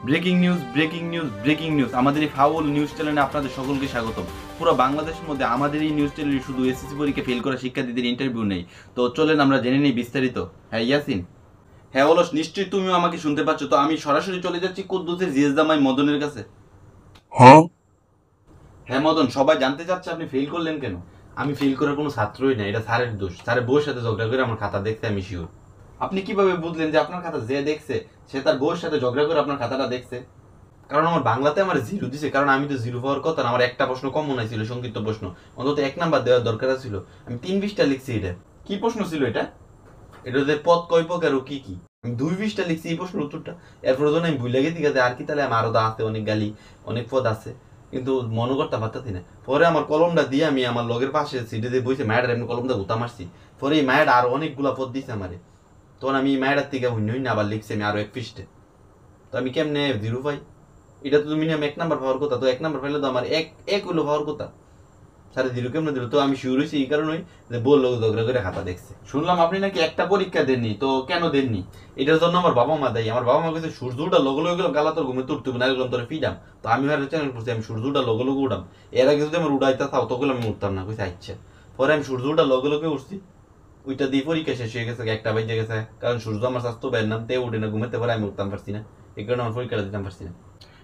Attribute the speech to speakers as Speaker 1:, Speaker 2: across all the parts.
Speaker 1: Breaking news breaking news breaking news আমাদের এই foul news চ্যানেলে আপনাদের সকলকে স্বাগতম। পুরো বাংলাদেশের মধ্যে আমাদের এই নিউজ চ্যানেলে শুধু এসএসসি পরীক্ষা ফেল করা শিক্ষার্থীদের ইন্টারভিউ নেই। তো চলেন আমরা জেনে নিই বিস্তারিত। হ্যাঁ ইয়াসিন, হ্যাঁ অলস, নিশ্চয়ই তুমিও আমাকে শুনতে পাচ্ছ। তো আমি সরাসরি চলে যাচ্ছি কুদ্দুসের জিএস জামাই মদনের কাছে।
Speaker 2: হ্যাঁ,
Speaker 1: হ্যাঁ মদন, সবাই জানতে চাচ্ছে আপনি ফেল করলেন কেন? আমি ফেল করার কোনো ছাত্রই না, এটা স্যারের দোষ। স্যারের বউয়ের সাথে ঝগড়া করে আমার খাতা দেখতে আমি শিওর। আপনি কিভাবে বুঝলেন যে আপনার খাতা যে দেখছে সে তার বউয়ের সাথে ঝগড়া করে আপনার খাতাটা দেখছে? কারণ আমার বাংলাতে আমার জিরো দিছে, কারণ আমি তো জিরো পাওয়ার কথা না। আমার একটা প্রশ্ন কম মনে ছিল, সংক্ষিপ্ত প্রশ্ন, অন্তত 1 নাম্বার দেওয়ার দরকার ছিল। আমি 3 পৃষ্ঠা লিখছি। এটা কি প্রশ্ন ছিল? এটা যে পদ কয় প্রকার ও কি কি, আমি 2 পৃষ্ঠা লিখছি এই প্রশ্নের উত্তরটা। এরপর যখন আমি ভুলে গেছি আর কি, তাহলে আমার আরো আছে অনেক গালি, অনেক পদ আছে, কিন্তু মনে করতে পারতাছি না। পরে আমার কলমটা দিয়ে আমি আমার লগের পাশে সিটে দিয়ে বসে মায়ের এমনি কলমটা গুতা মারছি। পরে এই মায়ের আরো অনেকগুলা পদ দিছে আমারে। তখন আমি মায়ের থেকে হইন আবার লিখছি আমি আরো 1 পৃষ্ঠে। তো আমি কেমনে জিরো পাই? এটা তো মিনিমাম 1 নাম্বার পাওয়ার কথা। তো 1 নাম্বার পাইলে তো আমার এক এক হইলো পাওয়ার কথা। সাড়ে জিরো কেমনে দিল? তো আমি শিওর হয়েছি এই কারণেই যে বললো ঝগড়া করে খাতা দেখছে। শুনলাম আপনি নাকি একটা পরীক্ষা দেননি, তো কেন দেননি? এটার জন্য আমার বাবা মা দেয়। আমার বাবা মা কাছে সূর্যটা লগে লগে গেলাম গালা তোর ঘুমে তুলতে না গেলাম তোর ফিডাম। তো আমি আর চ্যানেল করছি আমি সূর্যটা লগে লগে উঠাম। এর আগে যদি আমার উড়াইতে থাও তখন আমি উঠতাম না, কইছে আচ্ছা। পরে আমি সূর্যটা লগে লগে উঠছি। ওইটা দিয়ে পরীক্ষা শেষ হয়ে গেছে, একটা বেজে গেছে। কারণ সূর্য আমার স্বাস্থ্য বের নাম তে উঠে না ঘুমাতে পারে, আমি উঠতাম পারছি না। এই কারণে আমার পরীক্ষাটা দিতাম পারছি না।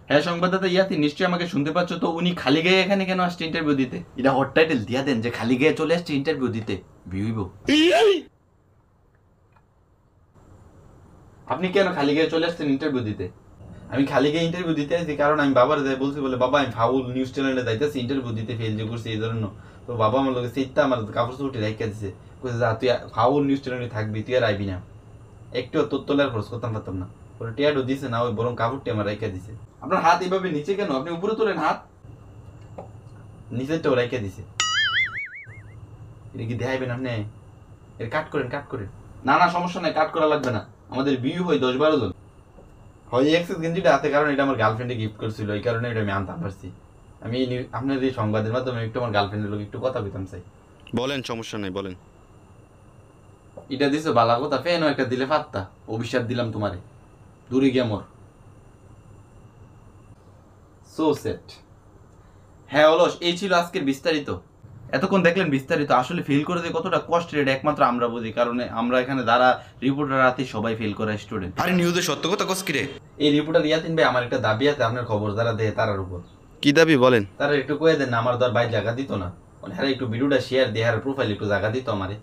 Speaker 1: হ্যাঁ সংবাদদাতা ইয়াসিন, নিশ্চয়ই আমাকে শুনতে পাচ্ছ। তো উনি খালি গায়ে এখানে কেন আসছে ইন্টারভিউ দিতে? এটা হট টাইটেল দিয়া দেন যে খালি গায়ে চলে আসছে ইন্টারভিউ দিতে, ভিউইব। আপনি কেন খালি গায়ে চলে আসছেন ইন্টারভিউ দিতে? আমি খালি গায়ে ইন্টারভিউ দিতে আসছি কারণ আমি বাবার যাই বলছি, বলে বাবা আমি ফাউল নিউজ চ্যানেলে যাইতেছি ইন্টারভিউ দিতে, ফেল যে করছি এই জন্য। তো বাবা আমার লোকে সেইটা আমার কাপড় চুপড়ি রেখে দিছে, কইছে যা তুই ফাউল নিউজ চ্যানেলে থাকবি, তুই আর আইবি না। একটু তোর তোলার খরচ করতাম পারতাম না। ওরা টিয়ারও দিছে না, ওই বরং কাপড়টি আমার রেখে দিছে। আপনার হাত এইভাবে নিচে কেন? আপনি উপরে তোলেন হাত। নিচেরটাও রেখে দিছে। এটা কি দেখাইবেন আপনি? এর কাট করেন, কাট করেন। না না সমস্যা নাই, কাট করা লাগবে না। আমাদের বিয়ে হয় 10-12 জন। হয় এক্সেস গেঞ্জিটা আছে কারণ এটা আমার গার্লফ্রেন্ডে গিফট করছিল, এই কারণে এটা আমি আনতাম পারছি। আমি আপনার এই সংবাদের মাধ্যমে একটু আমার গার্লফ্রেন্ডের লোক একটু কথা বলতাম চাই।
Speaker 2: বলেন, সমস্যা নাই, বলেন।
Speaker 1: এটা দিছো বালা কথা, ফেনও একটা দিলে ফাত্তা। অভিশাপ দিলাম তোমারে, দূরে গিয়া মর। So set. হ্যাঁ অলস, এই ছিল আজকের বিস্তারিত। এতক্ষণ দেখলেন বিস্তারিত। আসলে ফেল করে যে কতটা কষ্টের এটা একমাত্র আমরা বুঝি, কারণ আমরা এখানে যারা রিপোর্টার রাতে সবাই ফেল করা স্টুডেন্ট।
Speaker 2: আরে নিউজে সত্য কথা কস কি রে?
Speaker 1: এই রিপোর্টার ইয়াতিন ভাই, আমার একটা দাবি আছে আপনার খবর যারা দেয় তারার উপর।
Speaker 2: কি দাবি বলেন?
Speaker 1: তারা একটু কয়ে দেন না, আমার দর ভাই জায়গা দিত না। মানে হ্যাঁ একটু ভিডিওটা শেয়ার দিয়ে হ্যাঁ প্রোফাইল একটু জায়গা দিত আমারে।